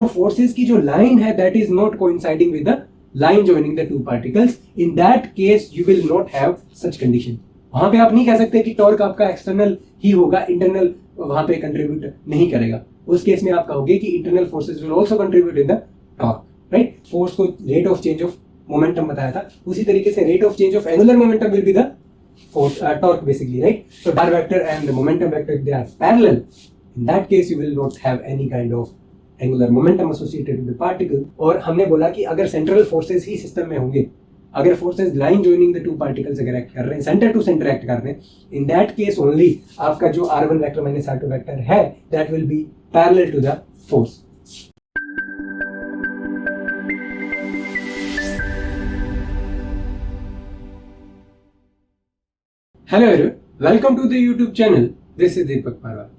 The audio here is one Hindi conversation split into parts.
forces की जो line है that is not coinciding with the line joining the two particles. In that case you will not have such condition. वहां पे आप नहीं कह सकते कि टॉर्क आपका एक्सटर्नल ही होगा, इंटरनल वहां पे कंट्रीब्यूट नहीं करेगा. उस केस में आप कहोगे कि internal forces will also contribute in the torque, right. Force को rate of change of momentum बताया था, उसी तरीके से rate of change of angular momentum will be the torque basically, right? So bar vector and the momentum vector, they are parallel. In that case you will not have any kind of angular momentum associated with the particle. और हमने बोला कि अगर सेंट्रल फोर्सेस ही सिस्टम में होंगे, अगर forces line joining the two particles अगर एक्ट कर रहे हैं, सेंटर टू सेंटर एक्ट कर रहे हैं, इन दैट केस ओनली आपका जो r1 vector minus r2 vector है that will be parallel to the force. Hello everyone, welcome to the YouTube channel. This is Deepak Parwar.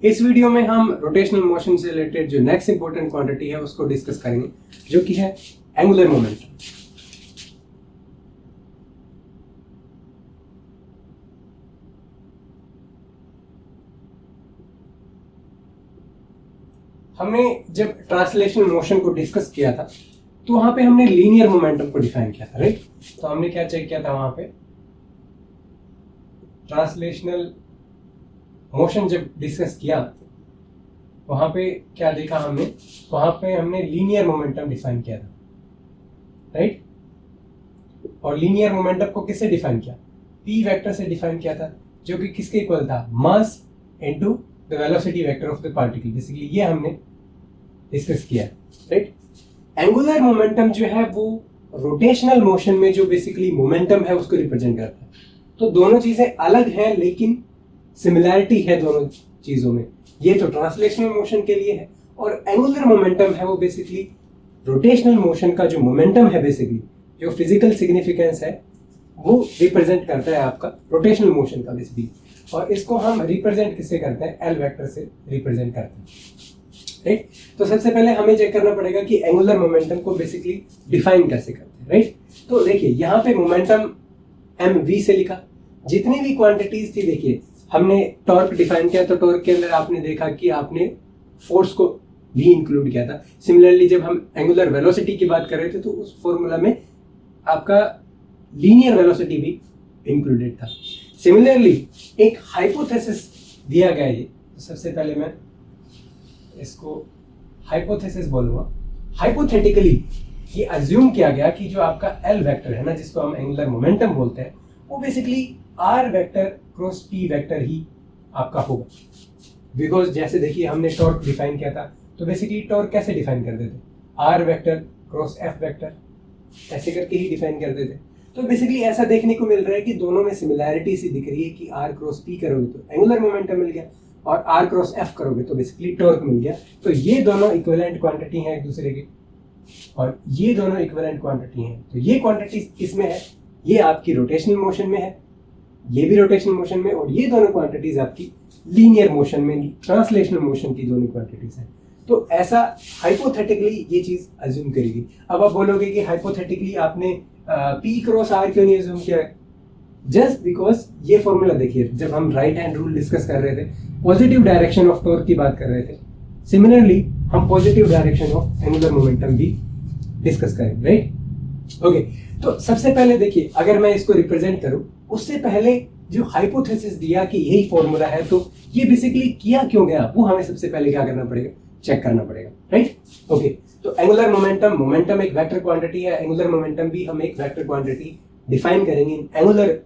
इस वीडियो में हम रोटेशनल मोशन से रिलेटेड जो नेक्स्ट इंपॉर्टेंट क्वांटिटी है उसको डिस्कस करेंगे, जो कि है एंगुलर मोमेंटम. हमने जब ट्रांसलेशनल मोशन को डिस्कस किया था तो वहां पे हमने लीनियर मोमेंटम को डिफाइन किया था, राइट. तो हमने क्या चेक किया था वहां पे, ट्रांसलेशनल मोशन जब डिस्कस किया वहां पे क्या देखा हमने, वहां पे हमने लीनियर मोमेंटम डिफाइन किया था, राइट. और लीनियर मोमेंटम को किससे डिफाइन किया, p वेक्टर से डिफाइन किया था, जो कि किसके इक्वल था, मास into the velocity vector of the particle. Basically ये हमने डिस्कस किया, राइट. एंगुलर मोमेंटम जो है वो रोटेशनल मोशन में जो बेसिकली मोमेंटम है उसको रिप्रेजेंट करता है. तो दोनों चीजें अलग हैं लेकिन सिमिलैरिटी है दोनों चीजों में. ये तो ट्रांसलेशनल मोशन के लिए है, और एंगुलर मोमेंटम है वो बेसिकली रोटेशनल मोशन का जो मोमेंटम है, बेसिकली जो फिजिकल सिग्निफिकेंस है वो रिप्रेजेंट करता है आपका रोटेशनल मोशन का बेसिकली. और इसको हम रिप्रेजेंट किससे करते हैं, एल वेक्टर से रिप्रेजेंट करते हैं, राइट. तो सबसे पहले हमें चेक करना पड़ेगा कि एंगुलर मोमेंटम को बेसिकली डिफाइन कैसे करते हैं, राइट. तो देखिए यहाँ पे मोमेंटम mv से लिखा, जितनी भी क्वांटिटीज थी, देखिए हमने टॉर्क डिफाइन किया तो टॉर्क के अंदर आपने देखा कि आपने फोर्स को भी इंक्लूड किया था. सिमिलरली जब हम एंगुलर वेलोसिटी की बात कर रहे थे तो उस फॉर्मूला में आपका लीनियर वेलोसिटी भी इंक्लूडेड था. सिमिलरली एक हाइपोथेसिस दिया गया है, तो सबसे पहले मैं इसको हाइपोथेसिस बोलूंगा. हाइपोथेटिकली ये अज्यूम किया गया कि जो आपका एल वेक्टर है ना, जिसको हम एंगुलर मोमेंटम बोलते हैं, वो basically r vector cross p vector ही आपका होगा. बिकॉज जैसे देखिए हमने टॉर्क डिफाइन किया था, तो बेसिकली टॉर्क कैसे डिफाइन करते थे, r vector cross f vector ऐसे करके ही डिफाइन करते थे. तो बेसिकली ऐसा देखने को मिल रहा है कि दोनों में सिमिलैरिटी सी दिख रही है कि आर क्रॉस पी करोगे तो एंगुलर मोमेंटम मिल गया, और आर क्रॉस एफ करोगे तो बेसिकली टॉर्क मिल गया. तो ये दोनों इक्विवेलेंट क्वांटिटी हैं एक दूसरे के, और ये दोनों इक्विवेलेंट क्वांटिटी हैं. तो ये क्वांटिटी किसमें है, ये आपकी रोटेशनल मोशन में है, ये भी रोटेशनल मोशन में, और ये दोनों क्वांटिटीज आपकी लीनियर मोशन में, ट्रांसलेशनल मोशन की दोनों क्वांटिटीज हैं. तो ऐसा हाइपोथेटिकली ये चीज अज्यूम करेगी. अब आप बोलोगे कि हाइपोथेटिकली आपने पी क्रॉस आर क्यों नहीं अज्यूम किया, जस्ट बिकॉज ये फॉर्मूला देखिए, जब हम राइट हैंड रूल डिस्कस कर रहे थे, पॉजिटिव डायरेक्शन ऑफ टॉर्क की बात कर रहे थे, सिमिलरली हम positive direction of angular momentum भी डिस्कस करें, राइट. ओके, तो सबसे पहले देखिए, अगर मैं इसको रिप्रेजेंट करूं उससे पहले जो हाइपोथेसिस दिया कि यही फॉर्मूला है, तो ये बेसिकली किया क्यों गया वो हमें सबसे पहले क्या करना पड़ेगा, चेक करना पड़ेगा, राइट. ओके, तो एंगुलर मोमेंटम एक वेक्टर क्वांटिटी है, एंगुलर मोमेंटम भी हम एक वेक्टर क्वांटिटी डिफाइन करेंगे इन एंगुलर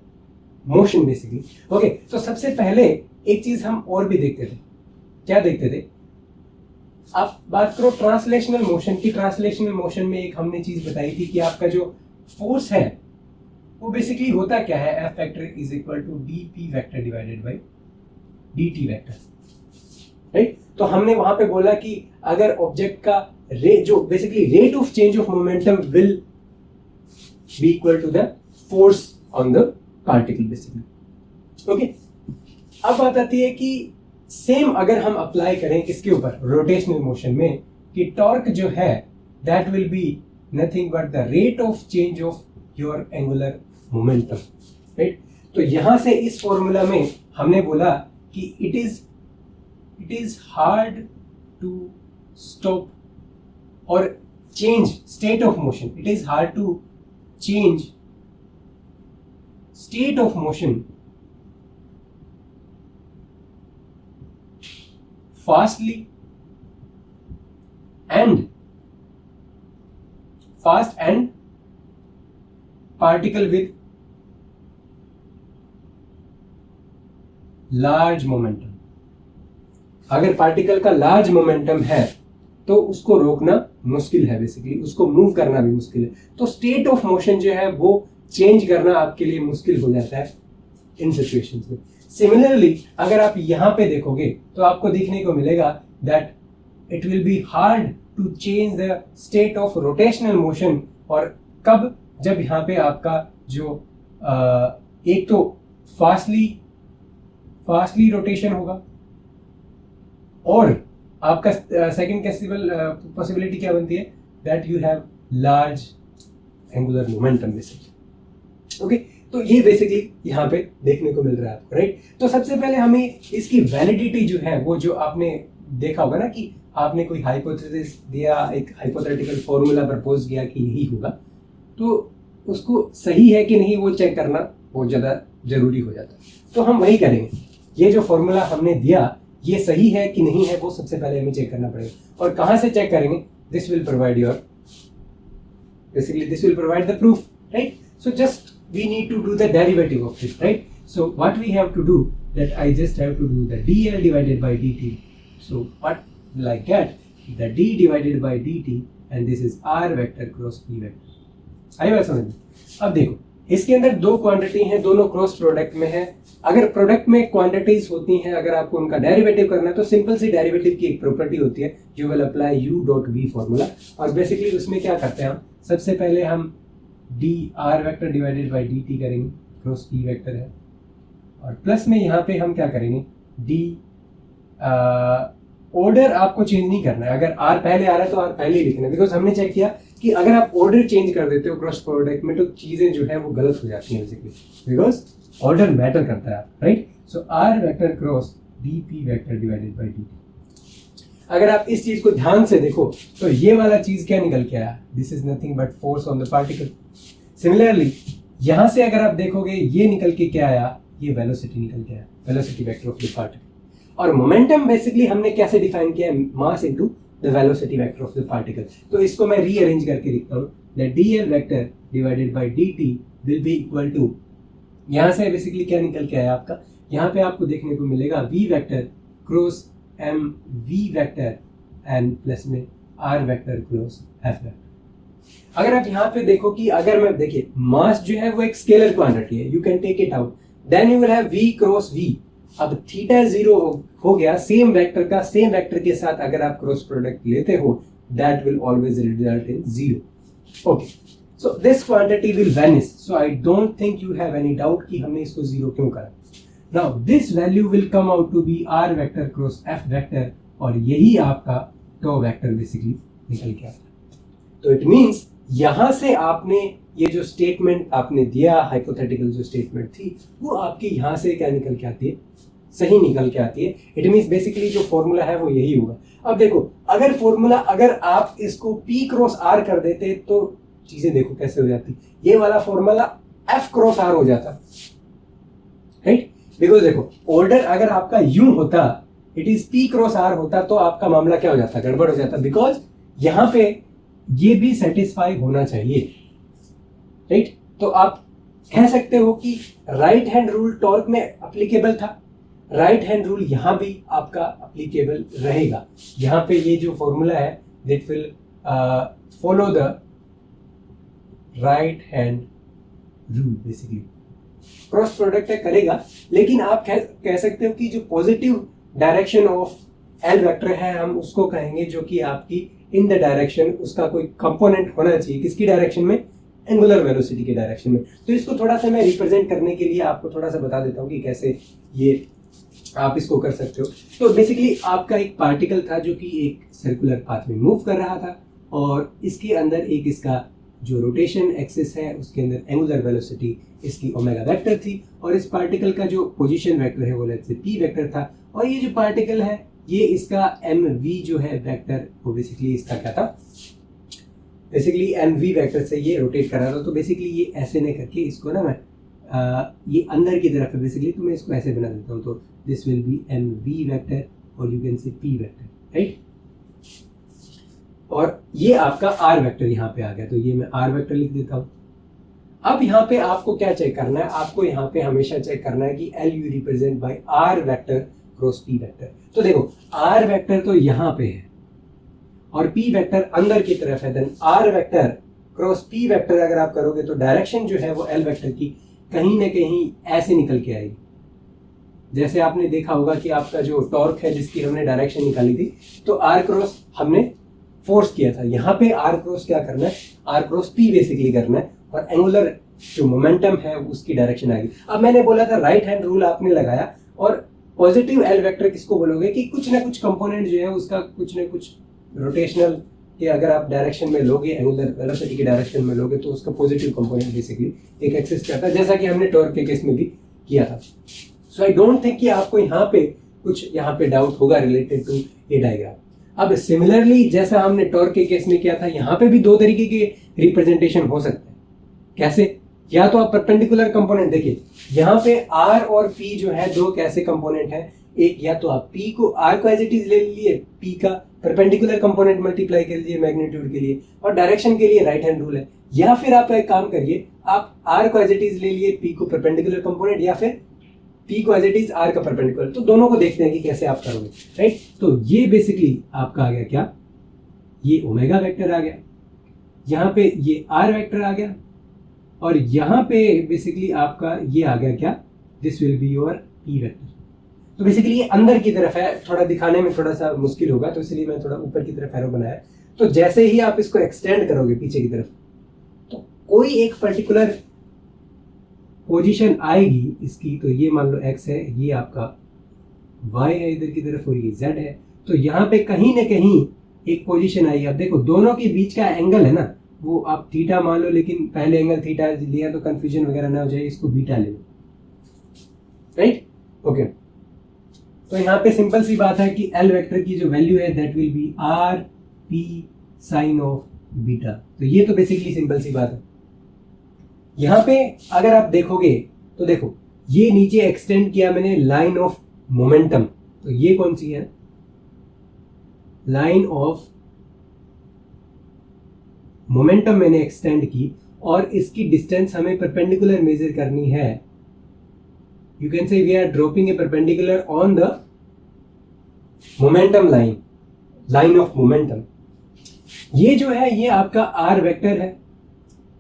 मोशन बेसिकली. ओके, तो सबसे पहले एक चीज हम और भी देखते थे. क्या देखते थे, आप बात करो ट्रांसलेशनल मोशन की. ट्रांसलेशनल मोशन में एक हमने चीज बताई थी कि आपका जो फोर्स है वो बेसिकली होता क्या है, f vector is equal to d p vector divided by d t vector, right. तो हमने वहां पे बोला कि अगर ऑब्जेक्ट का जो basically rate of change of momentum will be equal to the force on the particle basically. Okay, अब बात आती है कि सेम अगर हम अप्लाई करें किसके ऊपर, रोटेशनल मोशन में, कि टॉर्क जो है that will be nothing but the rate of change of your angular momentum, right. तो यहां से इस फॉर्मूला में हमने बोला कि it is hard to stop और change state of motion. It is hard to change state of motion fast and particle with large momentum. अगर पार्टिकल का लार्ज मोमेंटम है तो उसको रोकना मुश्किल है, बेसिकली उसको मूव करना भी मुश्किल है. तो स्टेट ऑफ मोशन जो है वो चेंज करना आपके लिए मुश्किल हो जाता है इन सिचुएशंस में. सिमिलरली अगर आप यहाँ पे देखोगे तो आपको देखने को मिलेगा that it will be hard to change the state of rotational motion. और कब? जब यहाँ पे आपका जो एक तो फास्टली रोटेशन होगा और आपका सेकंड पॉसिबिलिटी क्या बनती है, that you have large angular momentum basically. Okay, तो ये बेसिकली यहाँ पे देखने को मिल रहा है आपको, राइट. तो सबसे पहले हमें इसकी वैलिडिटी जो है वो जो आपने देखा होगा ना कि आपने कोई हाइपोथेसिस दिया, एक हाइपोथेटिकल फॉर्मूला प्रपोज किया कि यही होगा, तो उसको सही है कि नहीं वो चेक करना बहुत ज़्यादा जरूरी हो जाता है. तो हम वही करेंगे. ये जो फॉर्मूला हमने दिया ये सही है कि नहीं है वो सबसे पहले हमें चेक करना पड़ेगा. और कहाँ से चेक करेंगे? This will provide the proof, right. So just we need to do the derivative of it, right? So what we have to do, that I just have to do the dl divided by dt. So what will I get? The d divided by dt and this is r vector cross p vector. आई बात समझ में? अब देखो इसके अंदर दो क्वांटिटी हैं, दोनों क्रॉस प्रोडक्ट में है. अगर प्रोडक्ट में क्वांटिटीज होती हैं, अगर आपको उनका डेरिवेटिव करना है तो सिंपल सी डेरिवेटिव की एक प्रॉपर्टी होती है, you will apply u dot v formula. और बेसिकली उसमें क्या करते हैं हम, सबसे पहले हम D R vector divided by d T करेंगे, क्रॉस पी वेक्टर है, और प्लस में यहाँ पे हम क्या करेंगे, डी ऑर्डर आपको चेंज नहीं करना है. अगर आर पहले आ रहा है तो आर पहले ही लिखना है, बिकॉज हमने चेक किया कि अगर आप ऑर्डर चेंज कर देते हो क्रॉस प्रोडक्ट में तो चीजें जो है वो गलत हो जाती हैं बेसिकली, बिकॉज ऑर्डर मैटर करता है, right. So r vector cross d p vector divided by d t. अगर आप इस चीज को ध्यान से देखो तो ये वाला चीज क्या निकल के आया, this is nothing but force on the particle. Similarly यहां से अगर आप देखोगे ये निकल के क्या आया, ये वेलोसिटी निकल के आया, velocity vector of the particle. और मोमेंटम बेसिकली हमने कैसे डिफाइन किया है, mass into the velocity vector of the particle. तो इसको मैं रीअरेंज करके लिखता हूं, that dl vector divided by dt will be equal to, यहां से बेसिकली क्या निकल के आया आपका, यहां पे आपको देखने को मिलेगा v vector cross m v vector and plus में r vector cross f vector. अगर आप यहाँ पे देखो कि अगर मैं देखिए मास जो है वो एक स्केलर क्वांटिटी है, you can take it out, then you will have v cross v. अब थीटा 0 हो गया, सेम वेक्टर का सेम वेक्टर के साथ अगर आप क्रॉस प्रोडक्ट लेते हो that will always result in 0. Okay, so this quantity will vanish. So I don't think you have any doubt कि हमने इसको 0 क्यों करा. Now this value will come out to be r vector cross f vector, और यही आपका टॉ वेक्टर बेसिकली निकल के आता है. तो इट मींस यहां से आपने ये जो स्टेटमेंट आपने दिया, हाइपोथेटिकल जो स्टेटमेंट थी वो आपकी यहां से क्या निकल के आती है, सही निकल के आती है. इट मींस बेसिकली जो फॉर्मूला है वो यही होगा. अब देखो अगर फॉर्मूला अगर आप इसको p क्रॉस r कर देते तो चीजें देखो कैसे हो जाती, ये वाला फॉर्मूला f क्रॉस r हो जाता, राइट. बिकॉज देखो ऑर्डर अगर आपका यूं होता, it is p cross r होता, तो आपका मामला क्या हो जाता, गड़बड़ हो जाता, बिकॉज यहां पे ये भी सेटिस्फाई होना चाहिए, राइट. तो आप कह सकते हो कि राइट हैंड रूल टॉर्क में एप्लीकेबल था, राइट हैंड रूल यहां भी आपका एप्लीकेबल रहेगा. यहां पे ये जो फॉर्मूला है that will follow the right hand rule, basically cross product करेगा. लेकिन आप कह सकते हो कि जो positive direction of L vector है हम उसको कहेंगे, जो कि आपकी इन द डायरेक्शन, उसका कोई कंपोनेंट होना चाहिए किसकी डायरेक्शन में, एंगुलर वेलोसिटी के डायरेक्शन में. तो इसको थोड़ा सा मैं रिप्रेजेंट करने के लिए आपको थोड़ा सा बता देता हूँ कि कैसे ये आप इसको कर सकते हो. तो बेसिकली आपका एक पार्टिकल था जो कि एक सर्कुलर पाथ में मूव कर रहा था, और इसके अंदर एक इसका जो रोटेशन एक्सिस है उसके अंदर एंगुलर वेलोसिटी इसकी ओमेगा वेक्टर थी, और इस पार्टिकल का जो पोजीशन वेक्टर है वो लेट्स से p वेक्टर था, और ये जो पार्टिकल है ये इसका एम वी जो है वेक्टर, वो बेसिकली इसका क्या था, बेसिकली एम वी वेक्टर से ये रोटेट कर रहा था। तो बेसिकली ये ऐसे नहीं करके इसको ना मैं ये अंदर की तरफ है बेसिकली, तो मैं इसको ऐसे बना देता हूँ। तो this will be m v vector और you can say p vector, right. और ये आपका आर वेक्टर यहाँ पे आ गया, तो ये मैं आर वेक्टर लिख देता हूँ। अब यहाँ पे आपको क्या चेक करना है, आपको यहाँ पे हमेशा चेक करना है कि L you represent by r vector cross p vector. तो देखो आर वेक्टर तो यहाँ पे है और पी वेक्टर अंदर की तरफ है, then r vector cross p vector अगर आप करोगे तो डायरेक्शन जो है वो एल वेक्टर की कहीं ना कहीं ऐसे निकल के आएगी। जैसे आपने देखा होगा कि आपका जो टॉर्क है जिसकी हमने डायरेक्शन निकाली थी, तो आर क्रॉस हमने फोर्स किया था, यहाँ पे आर क्रॉस क्या करना है, आर क्रॉस पी बेसिकली करना है और एंगुलर जो मोमेंटम है उसकी डायरेक्शन आएगी। अब मैंने बोला था राइट हैंड रूल आपने लगाया, और पॉजिटिव एल वेक्टर किसको बोलोगे कि कुछ ना कुछ कंपोनेंट जो है उसका कुछ ना कुछ रोटेशनल के अगर आप डायरेक्शन में लोगे, एंगुलर वेलोसिटी की डायरेक्शन में लोगे, तो उसका पॉजिटिव कंपोनेंट बेसिकली एक एक्सिस्ट करता है, जैसा कि हमने टॉर्क के केस में भी किया था। सो आई डोंट थिंक कि आपको यहाँ पे कुछ यहाँ पे डाउट होगा रिलेटेड टू ये डायग्राम। अब सिमिलरली जैसा हमने टॉर्क के केस में किया था, यहाँ पे भी दो तरीके के रिप्रेजेंटेशन हो सकते हैं। कैसे, या तो आप परपेंडिकुलर कंपोनेंट देखिए, यहाँ पे आर और पी जो है दो कैसे कंपोनेंट है, एक या तो आप पी को आर को एज इट इज ले लीजिए, पी का परपेंडिकुलर कंपोनेंट मल्टीप्लाई कर लीजिए मैग्नीट्यूड के लिए, और डायरेक्शन के लिए राइट हैंड रूल है। या फिर आप एक काम करिए, आप आर को एज इट इज ले लिए, पी को परपेंडिकुलर कंपोनेंट, या फिर पी को एज इट इज आर का परपेंडिकुलर। तो दोनों को देखते हैं कि कैसे आप करोगे, राइट। तो ये बेसिकली आपका आ गया क्या, ये ओमेगा वेक्टर आ गया, यहाँ पे ये आर वेक्टर आ गया, और यहाँ पे बेसिकली आपका ये आ गया क्या, this will be your P vector. तो बेसिकली ये अंदर की तरफ है, थोड़ा दिखाने में थोड़ा सा मुश्किल होगा, तो इसलिए मैं थोड़ा ऊपर की तरफ एरो बनाया। तो जैसे ही आप इसको एक्सटेंड करोगे पीछे की तरफ, तो कोई एक पर्टिकुलर पोजीशन आएगी इसकी, तो ये मान लो x है, ये आपका y है इधर की तरफ, और ये z है। तो यहाँ पे कहीं ना कहीं एक पोजीशन आई। अब देखो दोनों के बीच का एंगल है ना, वो आप थीटा मान लो, लेकिन पहले एंगल थीटा लिया तो कंफ्यूजन वगैरह ना हो जाए, इसको बीटा ले लो, राइट, ओके। तो यहाँ पे सिंपल सी बात है कि एल वेक्टर की जो वैल्यू है that will be r p sine of beta. तो ये तो बेसिकली सिंपल सी बात है। यहाँ पे अगर आप देखोगे तो देखो ये नीचे एक्सटेंड किया मैंने लाइन ऑफ मोमेंटम, तो ये कौन सी है, लाइन ऑफ मोमेंटम मैंने एक्सटेंड की, और इसकी डिस्टेंस हमें परपेंडिकुलर मेजर करनी है। You can say we are dropping a perpendicular on the momentum line, line of momentum. ये जो है ये आपका आर वेक्टर है,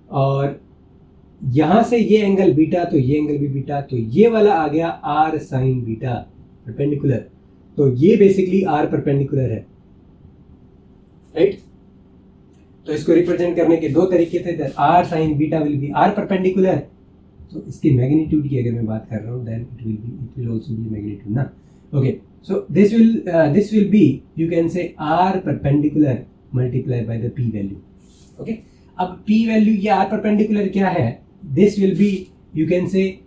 और यहां से ये एंगल बीटा, तो ये एंगल भी बीटा, तो ये वाला आ गया आर साइन बीटा परपेंडिकुलर। तो ये बेसिकली आर परपेंडिकुलर है, राइट। तो इसको रिप्रेजेंट करने के दो तरीके थे, r sine beta will be r perpendicular. तो इसकी मैग्नीट्यूड की अगर मैं बात कर रहा हूं, then it will also be magnitude ना, okay. So this will be you can say r perpendicular multiply by the p value, okay. अब पी वैल्यू ये आर परपेंडिकुलर क्या है, this will be you can say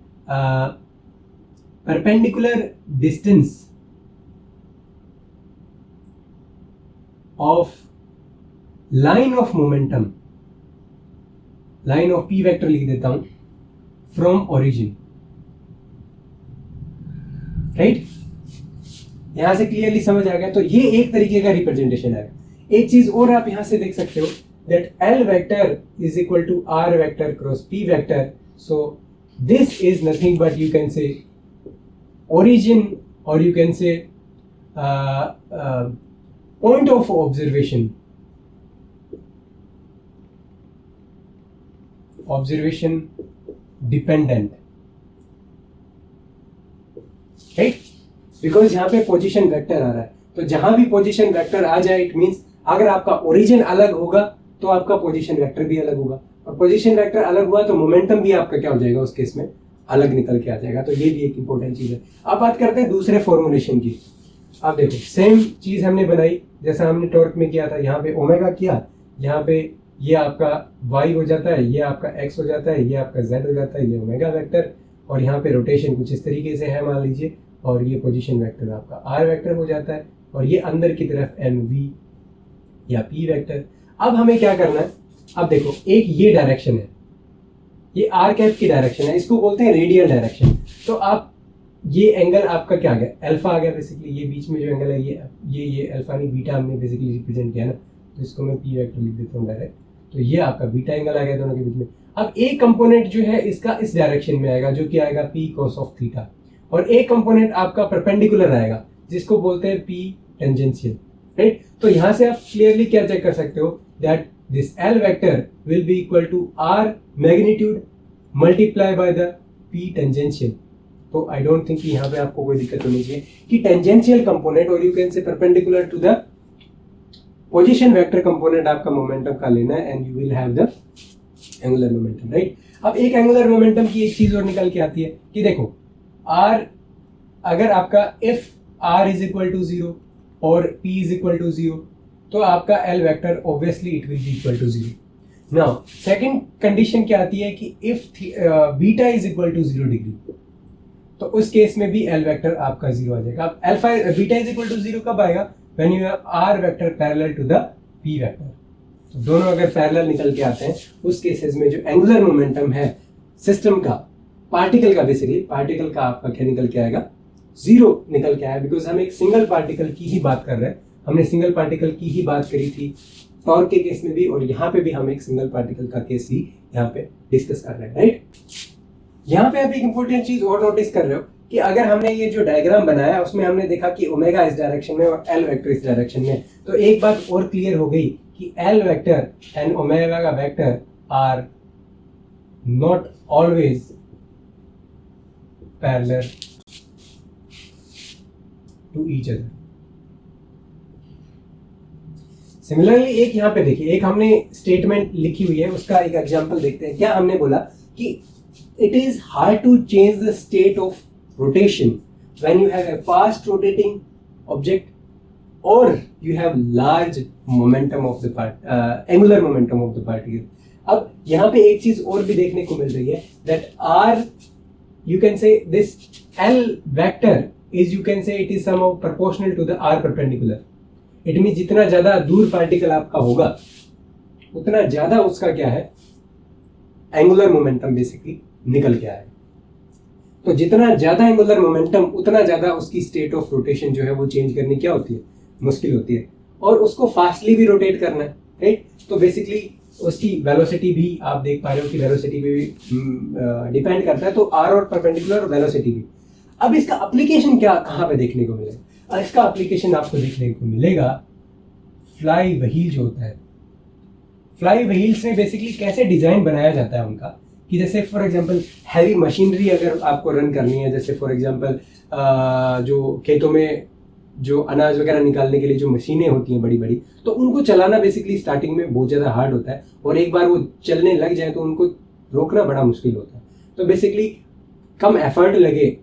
perpendicular distance of line of momentum, line of p vector लिख देता हूं, फ्रॉम ओरिजिन, राइट। यहां से क्लियरली समझ आ गया। तो ये एक तरीके का रिप्रेजेंटेशन है। एक चीज और आप यहां से देख सकते हो, that L vector is equal to R vector cross P vector. So this is nothing but you can say origin, or you can say point of observation, observation dependent, right? Because यहाँ पे पोजीशन वेक्टर आ रहा है, तो जहां भी पोजीशन वेक्टर आ जाए इट मीन्स अगर आपका ओरिजिन अलग होगा तो आपका पोजीशन वेक्टर भी अलग होगा, और पोजीशन वेक्टर अलग हुआ तो मोमेंटम भी आपका क्या हो जाएगा उस केस में, अलग निकल के आ जाएगा। तो ये भी एक इंपॉर्टेंट चीज है। अब बात करते हैं दूसरे फॉर्मुलेशन की। अब देखो सेम चीज हमने बनाई जैसा हमने टॉर्क में किया था, यहाँ पे ओमेगा किया, यहाँ पे ये आपका y हो जाता है, ये आपका x हो जाता है, ये आपका z हो जाता है, ये ओमेगा वेक्टर, और यहाँ पे रोटेशन कुछ इस तरीके से है मान लीजिए, और ये पोजीशन वेक्टर आपका r वेक्टर हो जाता है, और ये अंदर की तरफ mv या p वेक्टर। अब हमें क्या करना है, अब देखो एक ये डायरेक्शन है, ये आर कैप की डायरेक्शन है, इसको बोलते हैं रेडियल डायरेक्शन। तो आप ये एंगल आपका क्या आ गया, अल्फा आ गया बेसिकली, ये बीच में जो एंगल है ये अल्फा नहीं बीटा हमने बेसिकली रिप्रेजेंट किया ना, तो इसको मैं पी वेक्टर लिख देता हूँ डायरेक्ट। तो ये आपका बीटा एंगल आ गया दोनों के बीच में। अब एक कंपोनेंट जो है इसका इस डायरेक्शन में आएगा, जो कि आएगा पी कॉस ऑफ थीटा, और एक कंपोनेंट आपका परपेंडिकुलर आएगा जिसको बोलते हैं पी टेंजेंशियल, राइट। तो यहाँ से आप क्लियरली क्या चेक कर सकते हो, that this L vector will be equal to r magnitude multiply by the p tangential. तो आई डोंट थिंक कि यहाँ पे आपको कोई दिक्कत होनी चाहिए कि टेंजेंशियल कंपोनेंट और you can say perpendicular to the position vector component आपका मोमेंटम का लेना है, and you will have the angular momentum, right. अब एक एंगुलर मोमेंटम की एक चीज और निकल के आती है कि देखो आर, अगर आपका if R is equal to 0 और पी इज इक्वल टू 0, तो आपका L vector obviously it will be equal to 0। Now second condition क्या आती है कि if beta is equal to 0 degree, तो उस केस में भी एल वेक्टर आपका 0 आ जाएगा। अब alpha beta is equal to 0 कब आएगा, when you have R vector parallel to the P vector. तो दोनों अगर पैरेलल निकल के आते हैं, उस केसेस में जो एंगुलर मोमेंटम है सिस्टम का, पार्टिकल का, बेसिकली पार्टिकल का आपका क्या निकल के आएगा, 0 निकल के आया, बिकॉज हम एक सिंगल पार्टिकल की ही बात कर रहे हैं। हमने सिंगल पार्टिकल की ही बात करी थी टॉर्क के केस में भी, और यहाँ पे भी हम एक सिंगल पार्टिकल का केस ही यहाँ पे डिस्कस कर रहे हैं, राइट। यहाँ पे आप एक इंपॉर्टेंट चीज और नोटिस कर रहे हो कि अगर हमने ये जो डायग्राम बनाया उसमें हमने देखा कि ओमेगा इस डायरेक्शन में और एल वेक्टर इस डायरेक्शन में, तो एक बात और क्लियर हो गई कि L vector and omega vector are not always parallel to each other. Similarly एक यहाँ पे देखिए, एक हमने स्टेटमेंट लिखी हुई है, उसका एक एग्जांपल देखते हैं। क्या हमने बोला कि it is hard to change the state of rotation when you have a fast rotating object और you have large momentum of the angular momentum of the particle. अब यहाँ पे एक चीज और भी देखने को मिल रही है, that R, you can say this L vector is, you can say it is somehow proportional to the R perpendicular. It means जितना ज्यादा दूर पार्टिकल आपका होगा उतना ज्यादा उसका क्या है, एंगुलर मोमेंटम बेसिकली निकल के आए। तो जितना ज्यादा एंगुलर मोमेंटम उतना ज्यादा उसकी स्टेट ऑफ रोटेशन जो है वो चेंज करनी क्या होती है, मुश्किल होती है, और उसको फास्टली भी रोटेट करना है, राइट। तो बेसिकली उसकी वेलोसिटी भी आप देख पा रहे हो कि वेलोसिटी पे भी डिपेंड करता है, तो आर और परपेंडिकुलर और वेलोसिटी भी। अब इसका एप्लीकेशन क्या कहाँ पे देखने को मिलेगा, इसका एप्लीकेशन आपको देखने को मिलेगा फ्लाई व्हील जो होता है। फ्लाई व्हील्स में बेसिकली कैसे डिजाइन बनाया जाता है उनका, कि जैसे फॉर एग्जांपल हैवी मशीनरी अगर आपको रन करनी है, जैसे फॉर एग्जांपल जो खेतों में जो अनाज वगैरह निकालने के लिए जो मशीनें होती हैं बड़ी बड़ी, तो उनको चलाना बेसिकली स्टार्टिंग में बहुत ज़्यादा हार्ड होता है, और एक बार वो चलने लग जाए तो उनको रोकना बड़ा मुश्किल होता है। तो बेसिकली कम एफर्ट लगे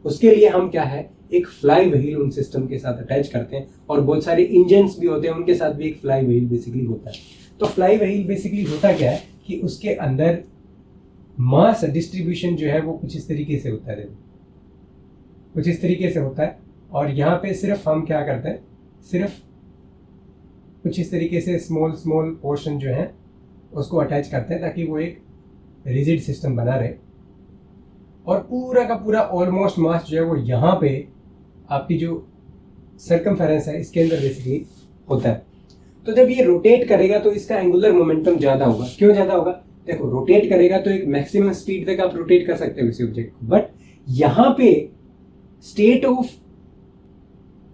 उसके लिए हम क्या है, एक फ्लाई व्हील उन सिस्टम के साथ अटैच करते हैं, और बहुत सारे इंजन्स भी होते हैं उनके साथ भी एक फ्लाई व्हील बेसिकली होता है। तो फ्लाई व्हील बेसिकली होता क्या है कि उसके अंदर मास डिस्ट्रीब्यूशन जो है वो कुछ इस तरीके से होता है, कुछ इस तरीके से होता है, और यहाँ पे सिर्फ हम क्या करते हैं, सिर्फ कुछ इस तरीके से स्मॉल स्मॉल पोर्शन जो है उसको अटैच करते हैं ताकि वो एक रिजिड सिस्टम बना रहे, और पूरा का पूरा ऑलमोस्ट मास जो है वो यहाँ पे आपकी जो सर्कमफेरेंस है इसके अंदर बेसिकली होता है। तो जब ये रोटेट करेगा तो इसका एंगुलर मोमेंटम ज़्यादा होगा। क्यों ज़्यादा होगा, देखो रोटेट करेगा तो एक मैक्सिमम स्पीड तक आप रोटेट कर सकते हो किसी ऑब्जेक्ट को, बट यहाँ पे स्टेट ऑफ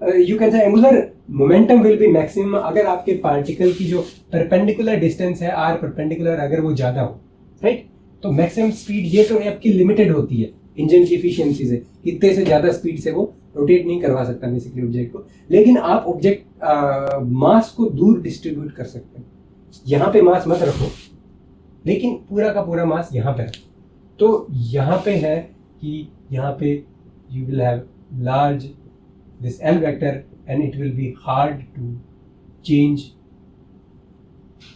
यू कैन से angular momentum will B maximum अगर आपके पार्टिकल की जो परपेंडिकुलर डिस्टेंस है आर परपेंडिकुलर अगर वो ज़्यादा हो, राइट। तो मैक्सिमम स्पीड ये तो आपकी लिमिटेड होती है इंजन की एफिशिएंसी से, इतने से ज़्यादा स्पीड से वो रोटेट नहीं करवा सकता बेसिकली ऑब्जेक्ट को, लेकिन आप ऑब्जेक्ट मास को दूर डिस्ट्रीब्यूट कर सकते हैं। यहाँ पे मास मत रखो, लेकिन पूरा का पूरा मास यहाँ पे रखो। तो यहाँ पे है कि यहाँ पे you will have large this L vector and it will be hard to change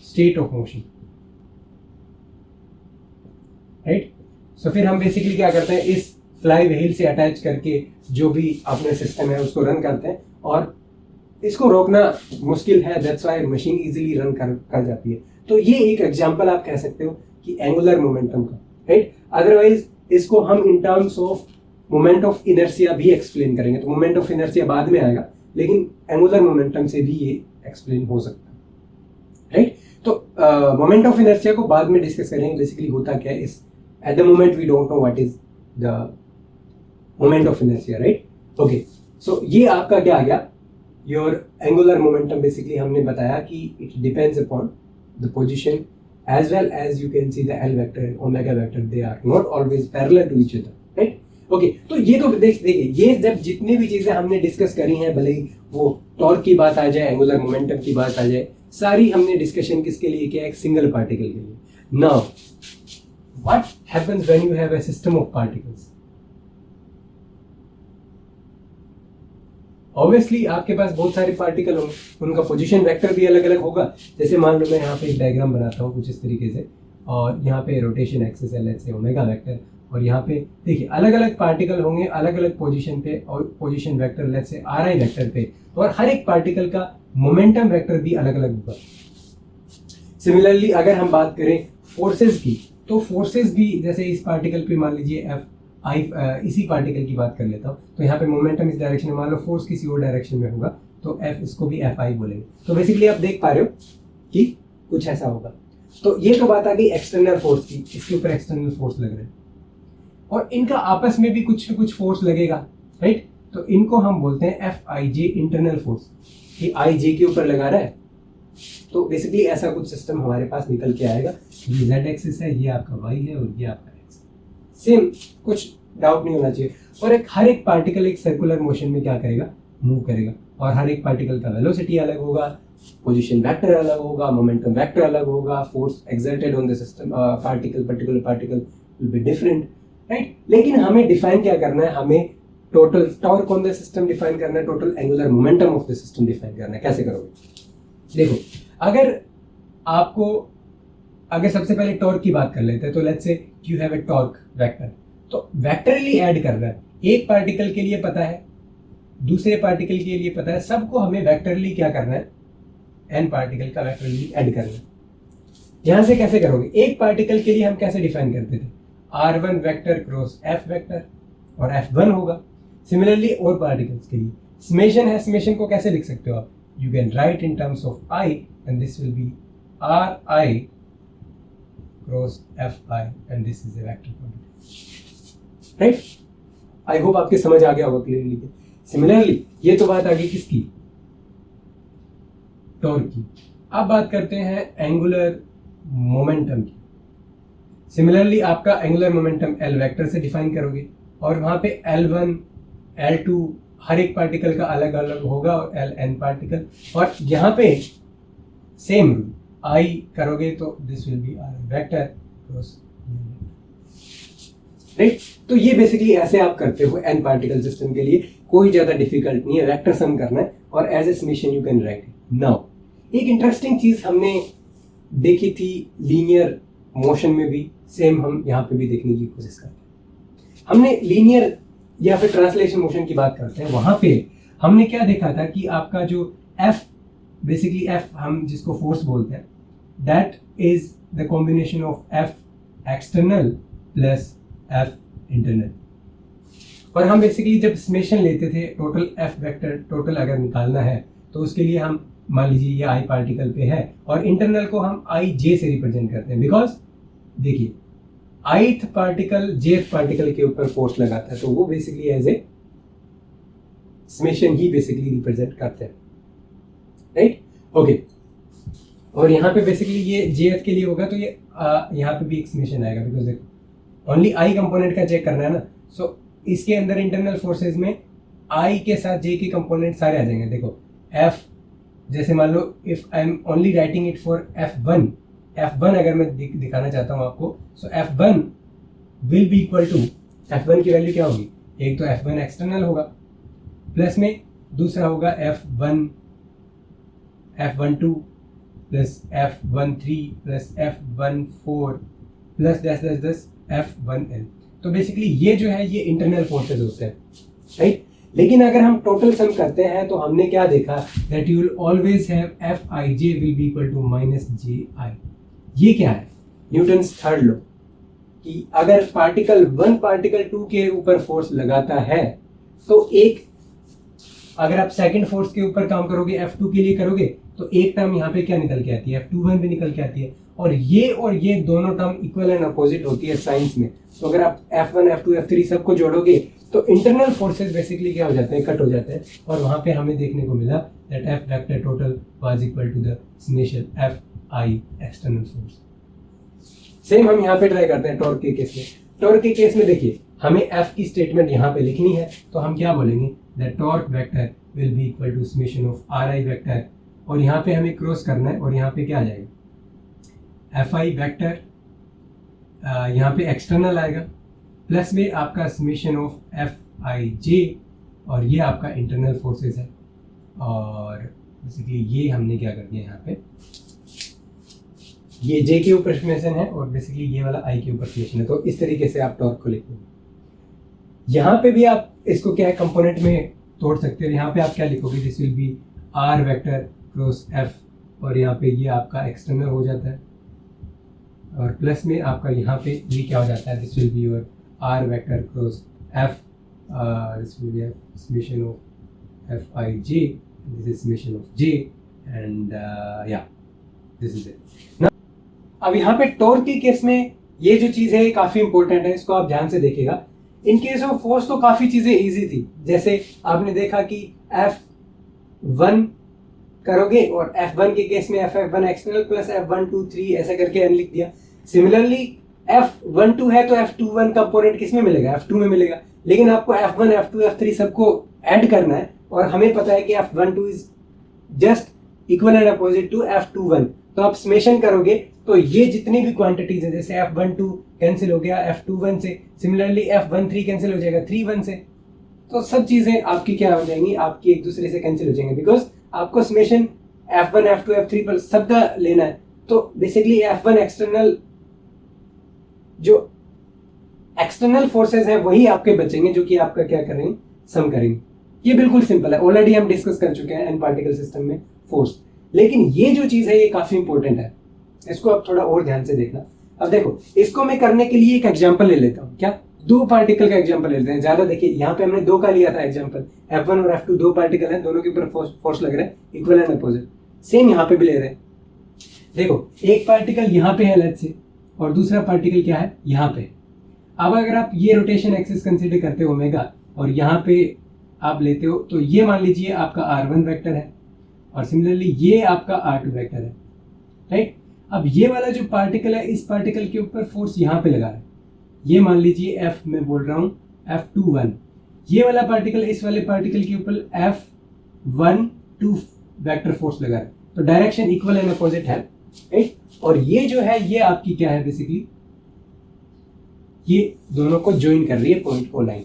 state of motion, right? So फिर हम बेसिकली क्या करते हैं, इस फ्लाई व्हील से अटैच करके जो भी अपने सिस्टम है उसको रन करते हैं, और इसको रोकना मुश्किल है, that's why machine easily run कर जाती है। तो ये एक एग्जांपल आप कह सकते हो कि एंगुलर मोमेंटम का, राइट। अदरवाइज इसको हम in terms of moment of inertia भी एक्सप्लेन करेंगे, तो मोमेंट ऑफ इनर्शिया बाद में आएगा, लेकिन एंगुलर मोमेंटम से भी ये एक्सप्लेन हो सकता है, राइट। तो मोमेंट ऑफ इनर्शिया को बाद में डिस्कस करेंगे। बेसिकली होता क्या है, is at the moment we don't know what is the moment of inertia, right. Okay, so ये आपका क्या आ गया, योर एंगुलर मोमेंटम। बेसिकली हमने बताया कि it depends upon the position as well as you can see the L vector and omega vector, they are not always parallel to each other, right? Okay, तो ये तो देखिए ये जब जितनी भी चीजें हमने डिस्कस करी हैं, भले ही वो टॉर्क की बात आ जाए, एंगुलर मोमेंटम की बात आ जाए, सारी हमने डिस्कशन किसके लिए किया, एक सिंगल पार्टिकल के लिए। Now what happens when you have a system of particles? Obviously आपके पास बहुत सारे पार्टिकल होंगे, उनका पोजीशन वेक्टर भी अलग अलग होगा। जैसे मान लो मैं यहाँ पे एक डायग्राम बनाता हूँ कुछ इस तरीके से, और यहाँ पे रोटेशन एक्सिस है, लेट्स से ओमेगा वेक्टर, और यहाँ पे देखिए अलग अलग पार्टिकल होंगे अलग अलग पोजीशन पे, और position vector let's say are I vector पे, और हर एक पार्टिकल का मोमेंटम वेक्टर भी अलग अलग होगा। सिमिलरली अगर हम बात करें फोर्सेज की, तो फोर्सेज भी जैसे इस पार्टिकल पे मान लीजिए एफ आई, इसी पार्टिकल की बात कर लेता हूँ, तो यहाँ पे मोमेंटम इस डायरेक्शन में, मान लो फोर्स किसी और डायरेक्शन में होगा, तो एफ, इसको भी एफ आई बोलेंगे। तो बेसिकली आप देख पा रहे हो कि कुछ ऐसा होगा। तो ये तो बात आ गई एक्सटर्नल फोर्स की, इसके ऊपर एक्सटर्नल फोर्स लग रहे हैं, और इनका आपस में भी कुछ न कुछ फोर्स लगेगा, राइट। तो इनको हम बोलते हैं F i J internal force, कि आई जे के ऊपर लगा रहा है। तो बेसिकली ऐसा कुछ सिस्टम हमारे पास निकल के आएगा। ये जेड एक्सिस है, ये आपका वाई है, और ये आपका एक्स, सेम, कुछ डाउट नहीं होना चाहिए। और हर एक पार्टिकल एक सर्कुलर मोशन में क्या करेगा, मूव करेगा, और हर एक पार्टिकल का वेलोसिटी अलग होगा, पोजीशन वेक्टर अलग होगा, मोमेंटम वेक्टर अलग होगा, force exerted on the system particular particle will be different, right. लेकिन हमें डिफाइन क्या करना है, हमें total torque on the system define करना है, total angular momentum of the system define करना है। कैसे करोगे? देखो, अगर सबसे पहले टॉर्क की बात कर लेते हैं, तो let's say you have A torque vector, तो वेक्टरली ऐड करना है। एक पार्टिकल के लिए पता है, दूसरे पार्टिकल के लिए पता है, सबको हमें वेक्टरली क्या करना है, एन पार्टिकल का वेक्टरली ऐड करना है। यहां से कैसे करोगे? एक पार्टिकल के लिए हम कैसे डिफाइन करते थे, R1 vector cross F vector, और F1 होगा। सिमिलरली और पार्टिकल्स के लिए समेशन है, समेशन को कैसे लिख सकते हो आप, you can right in terms of I, and this will B RI cross FI, and this is A vector quantity, right. I hope आपके समझ आ गया होगा क्लियरली। सिमिलरली ये तो बात आ गई किसकी, टॉर्क की। अब बात करते हैं एंगुलर मोमेंटम की। सिमिलरली आपका एंगुलर मोमेंटम एल वेक्टर से डिफाइन करोगे, और वहां पे L1 L2 हर एक पार्टिकल का अलग अलग होगा, और Ln पार्टिकल, और यहाँ पे सेम रूल आई करोगे तो this will be R vector cross, right. तो ये बेसिकली ऐसे आप करते हो एन पार्टिकल सिस्टम के लिए, कोई ज्यादा डिफिकल्ट नहीं है, वेक्टर सम करना है, और as a summation you can write it. Now एक इंटरेस्टिंग चीज हमने देखी थी लीनियर मोशन में भी, सेम हम यहाँ पे भी देखने की कोशिश करते हैं। हमने लीनियर या फिर ट्रांसलेशन मोशन की बात करते हैं, वहां पे हमने क्या देखा था कि आपका जो F, बेसिकली F हम जिसको फोर्स बोलते हैं, that is the combination of F external plus F internal. और हम बेसिकली जब समेशन लेते थे टोटल F वेक्टर टोटल अगर निकालना है, तो उसके लिए हम मान लीजिए ये I पार्टिकल पे है, और इंटरनल को हम IJ से रिप्रेजेंट करते हैं, बिकॉज देखिए ith पार्टिकल jth पार्टिकल के ऊपर फोर्स लगाता है, तो वो बेसिकली एज ए समेशन ही बेसिकली रिप्रेजेंट करते हैं, राइट। ओके, और यहाँ पे बेसिकली ये jth के लिए होगा, तो ये यहाँ पे भी एक समेशन आएगा, बिकॉज देखो ओनली I कंपोनेंट का चेक करना है ना। सो इसके अंदर इंटरनल फोर्सेज में I के साथ J के कंपोनेंट सारे आ जाएंगे। देखो F, जैसे मान लो if I am only writing it for F1 अगर मैं दिखाना चाहता हूँ आपको, so F1 will be equal to, F1 की वैल्यू क्या होगी, एक तो F1 एक्सटर्नल होगा, प्लस में दूसरा होगा F12 plus F13 plus F14 plus दस F1L। तो बेसिकली ये जो है ये इंटरनल फोर्सेज होते हैं, राइट। लेकिन अगर हम टोटल सम करते हैं तो हमने क्या देखा, that you will always have f i j will be equal to minus j i. ये क्या है, न्यूटन्स थर्ड लॉ, कि अगर पार्टिकल 1 पार्टिकल 2 के ऊपर फोर्स लगाता है तो एक, अगर आप सेकंड फोर्स के ऊपर काम करोगे F2 के लिए करोगे तो एक टर्म यहाँ पे क्या निकल के आती है, F21 भी निकल के आती है, और ये दोनों टर्म इक्वल एंड अपोजिट होती है साइंस में। तो अगर आप F1 F2 F3 सबको जोड़ोगे तो इंटरनल फोर्सेस बेसिकली क्या हो जाते हैं, कट हो जाते हैं, और वहां पे हमें देखने को मिला that F vector total was equal to the summation Fi external force. Same हम यहाँ पे ट्राई करते हैं टॉर्क के केस में। टॉर्क के केस में देखिए हमें F की स्टेटमेंट यहाँ पे लिखनी है, तो हम क्या बोलेंगे, that torque vector will be equal to summation of Ri vector, और यहाँ पे हमें क्रॉस करना है, और यहाँ पे क्या आ जाएगा, Fi वेक्टर यहाँ पे एक्सटर्नल आएगा, प्लस में आपका समेशन ऑफ Fij, और ये आपका इंटरनल फोर्सेस है, और बेसिकली ये हमने क्या कर दिया यहाँ पे, ये J के ऊपर समेशन है और बेसिकली ये वाला I के ऊपर समेशन है। तो इस तरीके से आप टॉर्क को लिखोगे। यहाँ पे भी आप इसको क्या है, कंपोनेंट में तोड़ सकते हो। यहाँ पे आप क्या लिखोगे, this will B R vector cross F, और यहाँ पे ये आपका एक्सटर्नल हो जाता है, और प्लस में आपका यहाँ पे ये क्या हो जाता है, this will be your R vector cross F, this will be summation of Fij, this is summation of J, and या दिस इज इट। अब यहाँ पे टॉर्क के केस में ये जो चीज है ये काफी इंपॉर्टेंट है, इसको आप ध्यान से देखिएगा। इन केस ऑफ फोर्स तो काफी चीजें इजी थी, जैसे आपने देखा कि F1 करोगे और F1 के केस में F1 एक्सटर्नल प्लस F1 2 3 ऐसा करके n लिख दिया। सिमिलरली F12 है तो F21 कंपोनेंट किस में मिलेगा, F2 में मिलेगा, लेकिन आपको F1 F2 F3 सबको ऐड करना है, और हमें पता है कि F12 is just equal and opposite to F21। तो आप समेशन करोगे तो ये जितनी भी क्वांटिटीज है, जैसे F12 कैंसिल हो गया F21 से, सिमिलरली F13 कैंसिल हो जाएगा 31 से, तो सब चीजें आपकी क्या हो जाएंगी, आपकी एक दूसरे से कैंसिल हो जाएंगे, बिकॉज आपको समेशन F1 F2 F3 पर सबका लेना है। तो बेसिकली F1 एक्सटर्नल, जो एक्सटर्नल फोर्सेस है वही आपके बचेंगे, जो कि आपका क्या करेंगे, सम करेंगे। ये बिल्कुल सिंपल है, ऑलरेडी हम डिस्कस कर चुके हैं एन पार्टिकल सिस्टम में फोर्स। लेकिन ये जो चीज है ये काफी इंपॉर्टेंट है, इसको आप थोड़ा और ध्यान से देखना। अब देखो, इसको मैं करने के लिए एक एग्जांपल ले लेता हूँ, क्या, 2 पार्टिकल का एग्जांपल ले लेते हैं। ज्यादा देखिए, यहाँ पे हमने 2 का लिया था एग्जांपल, F1 और F2 2 पार्टिकल हैं, दोनों के ऊपर फोर्स लग रहा है इक्वल एंड अपोजिट। सेम यहाँ पे भी ले रहे हैं। देखो, एक पार्टिकल यहाँ पे है लेट्स से, और दूसरा पार्टिकल क्या है, यहाँ पे। अब अगर आप ये रोटेशन एक्सिस कंसीडर करते हो ओमेगा, और यहाँ पे आप लेते हो, तो ये मान लीजिए आपका R1 वेक्टर है, और सिमिलरली ये आपका R2 वेक्टर है, राइट। अब ये वाला जो पार्टिकल है, इस पार्टिकल के ऊपर फोर्स यहाँ पे लगा है, ये मान लीजिए F, मैं बोल रहा हूँ F21। ये वाला पार्टिकल इस वाले पार्टिकल के ऊपर F12 वेक्टर फोर्स लगा है, तो डायरेक्शन इक्वल एंड अपोजिट है, राइट। और ये जो है ये आपकी क्या है, बेसिकली ये दोनों को ज्वाइन कर रही है पॉइंट को लाइन।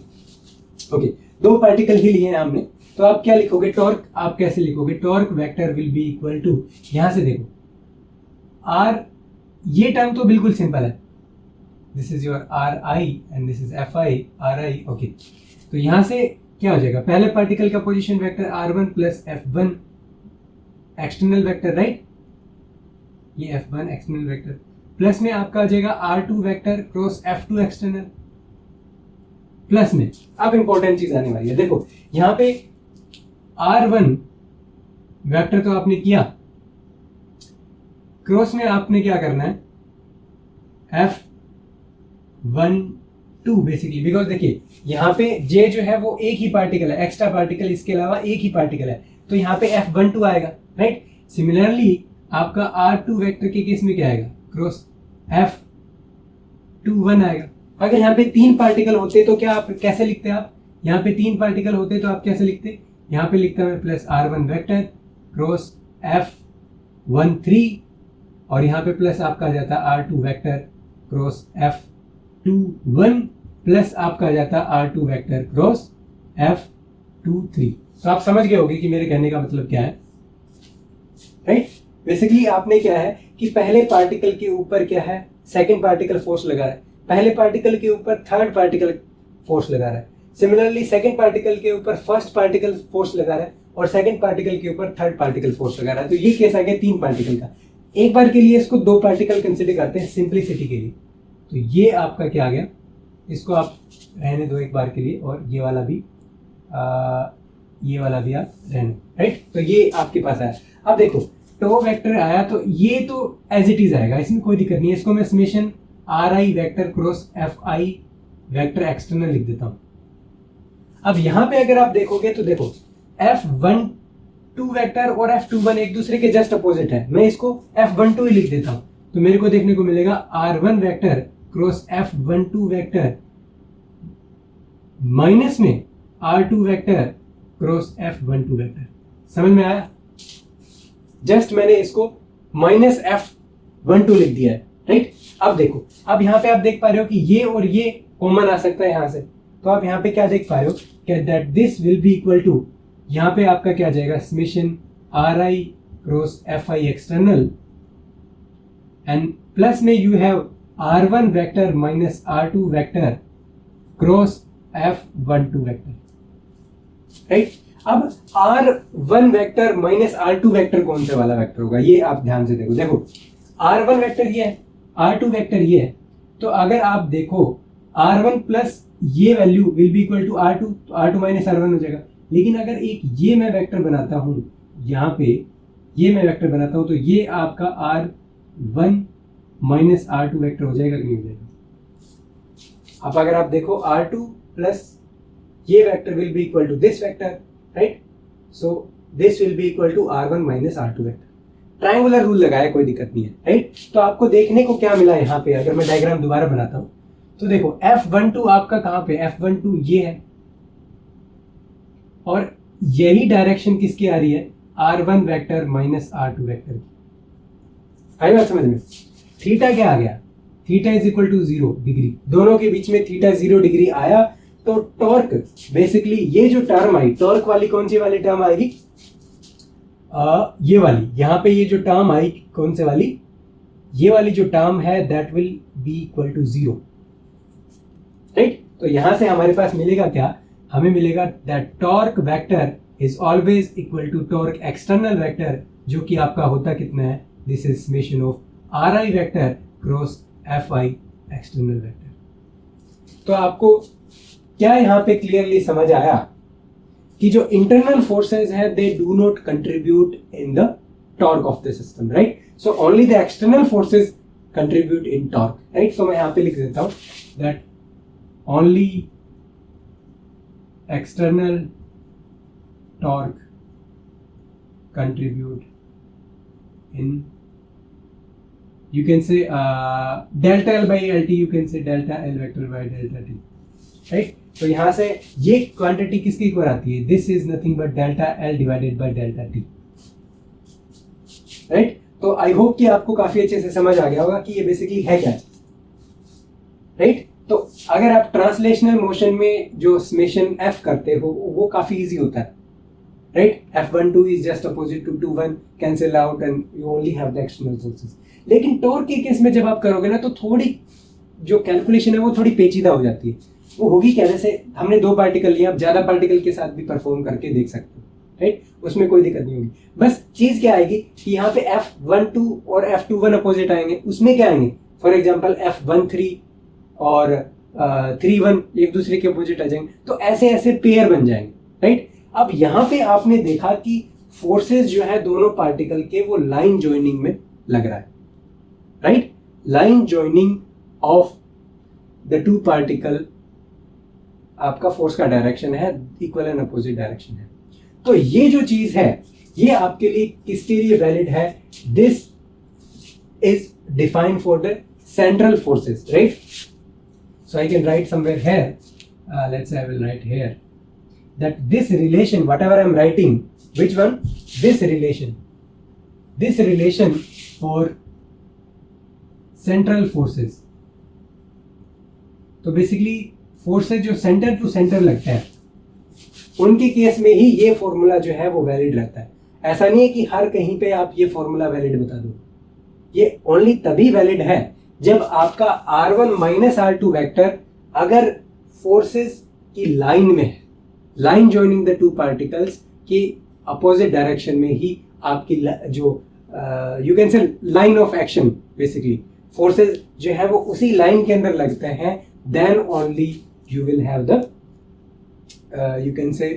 ओके, 2 पार्टिकल ही लिए हैं हमने, तो आप क्या लिखोगे, टॉर्क आप कैसे लिखोगे, torque vector will be equal to, यहां से देखो R, ये टर्म तो बिल्कुल सिंपल है, this is your Ri and this is Fi Ri। Okay, तो यहां से क्या हो जाएगा, पहले पार्टिकल का position vector R1 plus F1 external vector, right, ये F1 एक्सटर्नल वेक्टर, प्लस में आपका आ जाएगा R2 vector cross F2 external, plus में अब इंपॉर्टेंट चीज आने वाली है। देखो यहाँ पे R1 वेक्टर तो आपने किया, क्रॉस में आपने क्या करना है, F12 बेसिकली, बिकॉज देखिए यहाँ पे J जो है वो एक ही पार्टिकल है, एक्स्ट्रा पार्टिकल इसके अलावा एक ही पार्टिकल है, तो यहाँ पे F12 आएगा, राइट। सिमिलरली आपका R2 वेक्टर के केस में क्या आएगा, क्रॉस F21 आएगा। अगर यहाँ पे 3 पार्टिकल होते तो क्या आप कैसे लिखते हैं, आप यहाँ पे 3 पार्टिकल होते तो आप कैसे लिखते, यहाँ पे लिखता मैं plus R1 vector cross F13, और यहाँ पे प्लस आपका आ जाता R2 vector cross F21, plus आपका आ जाता R2 वेक्टर क्रॉस F23। तो आप समझ गए होंगे कि मेरे कहने का मतलब क्या है, राइट। बेसिकली आपने क्या है कि पहले पार्टिकल के ऊपर क्या है, सेकंड पार्टिकल फोर्स लगा रहा है, पहले पार्टिकल के ऊपर थर्ड पार्टिकल फोर्स लगा रहा है, सिमिलरली सेकंड पार्टिकल के ऊपर फर्स्ट पार्टिकल फोर्स लगा रहा है और सेकंड पार्टिकल के ऊपर थर्ड पार्टिकल फोर्स लगा रहा है। तो ये केस आ गया 3 पार्टिकल का। एक बार के लिए इसको 2 पार्टिकल कंसिडर करते हैं सिंप्लिसिटी के लिए। तो ये आपका क्या आ गया, इसको आप रहने दो एक बार के लिए, और ये वाला भी आप रहने, राइट। तो ये आपके पास आया। अब देखो टो वेक्टर आया तो ये तो एज इट इज आएगा, इसमें कोई दिक्कत नहीं है। इसको मैं summation r I vector cross F I vector external लिख देता हूं। अब यहां पे अगर आप देखोगे तो देखो F12 वेक्टर और F21 एक दूसरे के जस्ट अपोजिट है। मैं इसको F12 ही लिख देता हूं, तो मेरे को देखने को मिलेगा R1 vector cross F12 vector minus में R2 vector cross F12 vector. समझ में आया? जस्ट मैंने इसको माइनस F12 लिख दिया है, राइट। अब देखो, अब यहाँ पे आप देख पा रहे हो कि ये और ये कॉमन आ सकता है यहां से। तो आप यहाँ पे क्या देख पा रहे हो कि that this will be equal to, यहाँ पे आपका क्या जाएगा, summation r i cross F I external and plus में you have R1 vector minus R2 vector cross F12 vector, right. अब R1 vector minus R2 vector कौन से वाला वेक्टर होगा, ये आप ध्यान से देखो। देखो R1 वेक्टर ये है, R2 वेक्टर ये है। तो अगर आप देखो R1 प्लस ये value will be equal to R2, तो R2 माइनस R1 हो जाएगा। लेकिन अगर एक ये मैं वेक्टर बनाता हूं, यहाँ पे ये मैं वेक्टर बनाता हूं, तो ये आपका R1 माइनस R2 वेक्टर हो जाएगा कि नहीं हो जाएगा। अब अगर आप देखो R2 प्लस ये vector will be equal to this vector, right. So this will be equal to R1 minus R2 vector. Triangular rule लगाया, कोई दिक्कत नहीं है, राइट। तो आपको देखने को क्या मिला यहाँ पे, अगर मैं डायग्राम दोबारा बनाता हूं तो देखो F12 आपका कहां पे, F12 ये है, और यही डायरेक्शन किसकी आ रही है, R1 vector minus R2 vector की। आई बात समझ में? थीटा क्या आ गया, theta is equal to 0 degree. दोनों के बीच में थीटा 0 डिग्री आया। तो टॉर्क बेसिकली ये जो टर्म आई, टॉर्क वाली कौन सी वाली टर्म आएगी, ये वाली। यहां पे ये जो टर्म आई कौन से वाली, ये वाली जो टर्म है that will be equal to 0, right. तो यहां से हमारे पास मिलेगा क्या, हमें मिलेगा that torque vector is always equal to torque external vector, जो कि आपका होता कितना है, this is summation of R I vector cross F I external vector. तो आपको क्या यहां पे क्लियरली समझ आया कि जो इंटरनल फोर्सेस है दे do not contribute in the torque of the system, right. So only the external forces contribute in torque, right. तो मैं यहां पे लिख देता हूं that only external torque contribute in, you can say delta L by LT, you can say delta L vector by delta T, right। तो यहां से ये क्वांटिटी किसकी इक्वल आती है, this is nothing but delta L divided by delta T, right. तो आई होप कि आपको काफी अच्छे से समझ आ गया होगा कि ये बेसिकली है क्या, राइट। तो अगर आप ट्रांसलेशनल मोशन में जो समेशन F करते हो वो काफी इजी होता है, right. F12 is just opposite to 21, cancel out and you only have the external forces. लेकिन टॉर्क के केस में जब आप करोगे ना तो थोड़ी जो कैलकुलेशन है वो थोड़ी पेचीदा हो जाती है। वो होगी क्या, जैसे हमने 2 पार्टिकल लिया, आप ज्यादा पार्टिकल के साथ भी परफॉर्म करके देख सकते हो, राइट। उसमें कोई दिक्कत नहीं होगी। बस चीज क्या आएगी कि यहाँ पे F12 और F21 अपोजिट आएंगे, उसमें क्या आएंगे, फॉर एग्जाम्पल F13 और 31 एक दूसरे के अपोजिट आ जाएंगे। तो ऐसे ऐसे पेयर बन जाएंगे, राइट। अब यहाँ पे आपने देखा कि फोर्सेस जो है दोनों पार्टिकल के वो लाइन ज्वाइनिंग में लग रहा है, right. Line joining of the 2 particle आपका फोर्स का डायरेक्शन है, इक्वल एंड अपोजिट डायरेक्शन है। तो ये जो चीज है ये आपके लिए किसके लिए वैलिड है, this is defined for the central forces, right? So I can write somewhere here, let's say I will write here that this relation, whatever I'm writing, which one, this relation for central forces। तो बेसिकली फोर्सेस जो सेंटर टू सेंटर लगता है उनके केस में ही ये फॉर्मूला जो है वो वैलिड रहता है। ऐसा नहीं है कि हर कहीं पे आप ये फॉर्मूला वैलिड बता दो, ये ओनली तभी वैलिड है जब आपका R1 माइनस R2 वेक्टर अगर फोर्सेस कि लाइन में है, line joining the two particles के अपोजिट डायरेक्शन में ही आपकी जो you can say line of action, basically forces जो है वो उसी लाइन के अंदर लगते हैं, then only you will have the you can say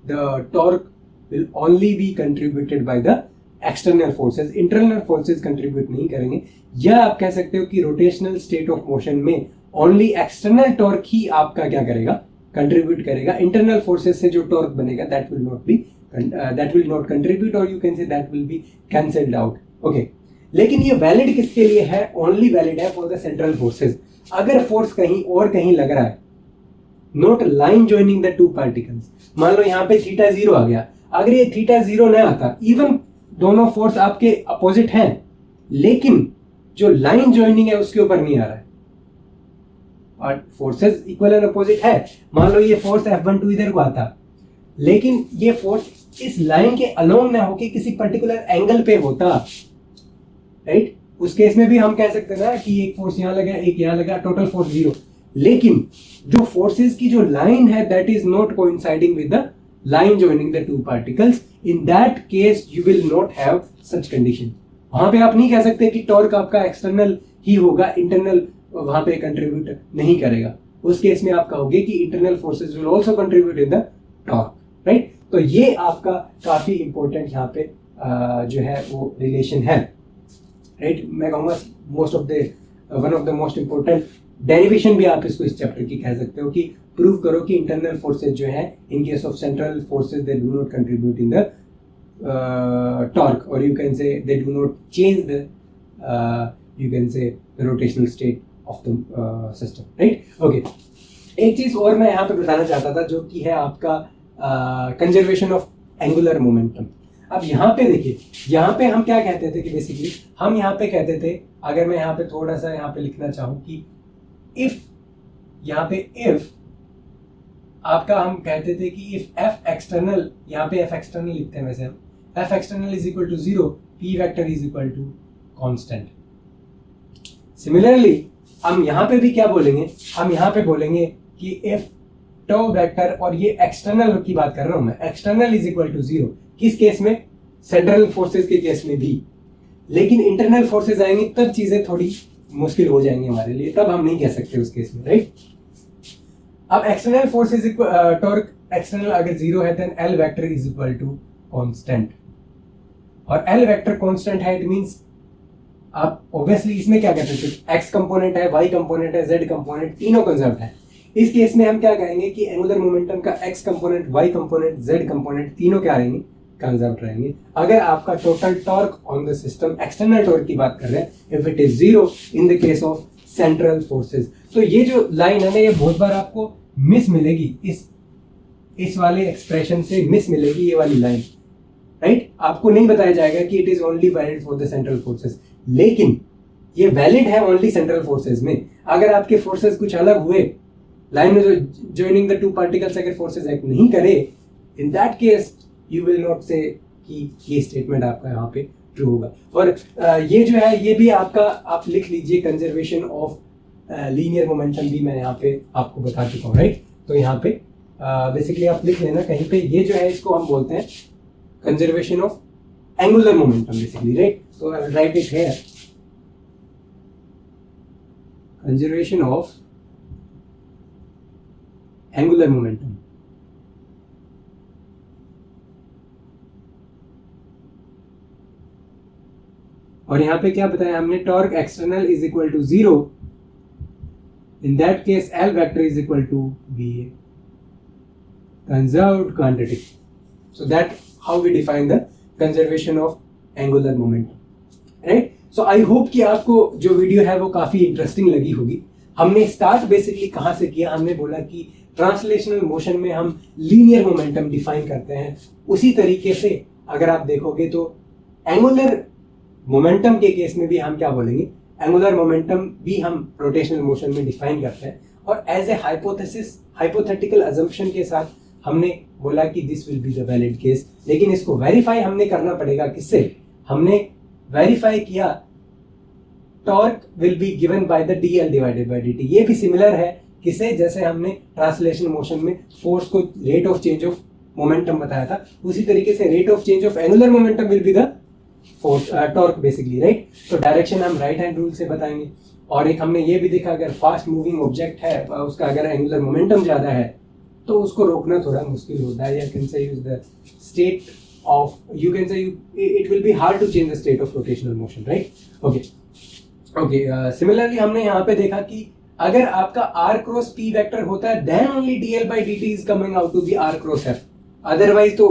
the torque will only be contributed by the external forces, internal forces contribute नहीं करेंगे। या आप कह सकते हो कि रोटेशनल स्टेट ऑफ मोशन में ओनली एक्सटर्नल टॉर्क ही आपका क्या करेगा, कंट्रीब्यूट करेगा। इंटरनल फोर्सेस से जो टॉर्क बनेगा दैट विल नॉट कंट्रीब्यूट, और you can say that will be cancelled out. Okay, लेकिन ये वैलिड किसके लिए है? ओनली वैलिड है फॉर द सेंट्रल फोर्सेस। अगर फोर्स कहीं और कहीं लग रहा है, not line joining the two particles, मान लो यहाँ पे थीटा 0 आ गया, अगर ये थीटा 0 नहीं आता, इवन दोनों फोर्स आपके अपोजिट हैं, लेकिन जो लाइन जॉइनिंग है उसके ऊपर नहीं आ रहा है, और फोर्सेस इक्वल एंड अपोजिट है। मान लो ये फोर्स F12 इधर को आता, लेकिन ये फोर्स इस लाइन के अलोंग ना होके किसी पर्टिकुलर एंगल पे होता, राइट? उस केस में भी हम कह सकते हैं ना कि एक फोर्स यहां लगा, एक यहां लगा, टोटल फोर्स 0। लेकिन जो फोर्सेस की जो लाइन है that is not coinciding with the line joining the two particles, in that case you will not have such condition. वहां पे आप नहीं कह सकते कि टॉर्क आपका एक्सटर्नल ही होगा, इंटरनल वहां पे कंट्रीब्यूट नहीं करेगा। उस केस में आप कहोगे कि internal forces will also contribute in the torque, right? तो ये आपका काफी इंपॉर्टेंट यहाँ पे जो है वो रिलेशन है, राइट? मैं कहूँगा most of the one of the most important derivation भी आप इसको इस चैप्टर की कह सकते हो कि प्रूव करो कि इंटरनल फोर्सेज जो है in case of central forces they do not contribute in the torque, और you can say they do not change the you can say rotational state of the system, right? Okay, एक चीज और मैं यहाँ पे बताना चाहता था जो कि है आपका कंजर्वेशन ऑफ एंगुलर मोमेंटम। अब यहाँ पे देखिए, यहाँ पे हम क्या कहते थे कि बेसिकली हम यहाँ पे कहते थे, अगर मैं यहाँ पे थोड़ा सा यहाँ पे लिखना चाहूँ कि इफ, यहाँ पे इफ आपका हम कहते थे कि इफ एफ एक्सटर्नल, यहाँ पे एफ एक्सटर्नल लिखते हैं वैसे हम, F external is equal to 0, P vector is equal to constant. Similarly हम यहाँ पे भी क्या बोलेंगे, हम यहाँ पे बोलेंगे कि इफ टो वेक्टर, और ये एक्सटर्नल की बात कर रहा हूं मैं, एक्सटर्नल इज इक्वल टू 0, किस केस में? सेंट्रल फोर्सेस के केस में भी। लेकिन इंटरनल फोर्सेस आएंगे तब चीजें थोड़ी मुश्किल हो जाएंगी हमारे लिए, तब हम नहीं कह सकते उस केस में, राइट? अब एक्सटर्नल फोर्सेस टॉर्क एक्सटर्नल अगर 0 है then L vector is equal to constant, और एल वेक्टर कांस्टेंट है, इट मींस आप ऑब्वियसली इसमें क्या कहते हैं, एक्स कंपोनेंट है, वाई कंपोनेंट है, जेड कंपोनेंट, तीनों कंजर्व्ड है। इस केस में हम क्या कहेंगे कि एंगुलर मोमेंटम का X component, Y component, Z component तीनों क्या रहेंगे, कंजर्व्ड रहेंगे। अगर आपका total torque on the system, external torque की बात कर रहे हैं, if it is 0 in the case of central forces. तो ये जो लाइन है ना, ये बहुत बार आपको मिस मिलेगी, इस वाले एक्सप्रेशन से मिस मिलेगी ये वाली लाइन, राइट? आपको नहीं बताया जाएगा कि it is only valid for the central forces, लेकिन ये वैलिड है ओनली सेंट्रल फोर्सेस में। अगर आपके फोर्सेस कुछ अलग हुए, लाइन में जो जॉइनिंग द टू पार्टिकल्स अगर फोर्सेस एक्ट नहीं करे, इन that case you will not से कि ये स्टेटमेंट आपका यहाँ पे ट्रू होगा। और ये जो है ये भी आपका, आप लिख लीजिए, कंजर्वेशन ऑफ लीनियर मोमेंटम भी मैं यहाँ पे आपको बता चुका हूँ, राइट? तो यहाँ पे बेसिकली आप लिख लेना कहीं पे, ये जो है इसको हम बोलते हैं conservation of angular momentum basically, right? So I will write it here. Conservation of angular momentum. और यहाँ पे क्या बताया हमने, torque external is equal to 0, in that case L vector is equal to be a conserved quantity. So that how we define the conservation of angular momentum, right? So I hope कि आपको जो वीडियो है वो काफी इंटरेस्टिंग लगी होगी। हमने स्टार्ट बेसिकली कहाँ से किया, हमने बोला कि ट्रांसलेशनल मोशन में हम लीनियर मोमेंटम डिफाइन करते हैं। उसी तरीके से अगर आप देखोगे तो एंगुलर मोमेंटम के केस में भी हम क्या बोलेंगे, एंगुलर मोमेंटम भी हम रोटेशनल मोशन में डिफाइन करते हैं। और as a hypothesis, hypothetical assumption के साथ हमने बोला कि this will be the valid case. लेकिन इसको वेरीफाई हमने करना पड़ेगा, किससे? हमने वेरीफाई किया torque will be given by the dl divided by dt। ये भी सिमिलर है किसे, जैसे हमने ट्रांसलेशनल मोशन में फोर्स को rate of change of momentum बताया था, उसी तरीके से rate of change of angular momentum will be the force torque basically, right. तो डायरेक्शन हम राइट हैंड रूल से बताएंगे। और एक हमने ये भी देखा, अगर फास्ट मूविंग ऑब्जेक्ट है उसका अगर एंगुलर मोमेंटम ज्यादा है तो उसको रोकना थोड़ा मुश्किल होता है, या can say use the state of, you can say it will be hard to change the state of rotational motion, right. Okay similarly हमने यहाँ पे देखा कि अगर आपका r क्रॉस p वेक्टर होता है then only dl by dt is coming out to be r cross f, otherwise तो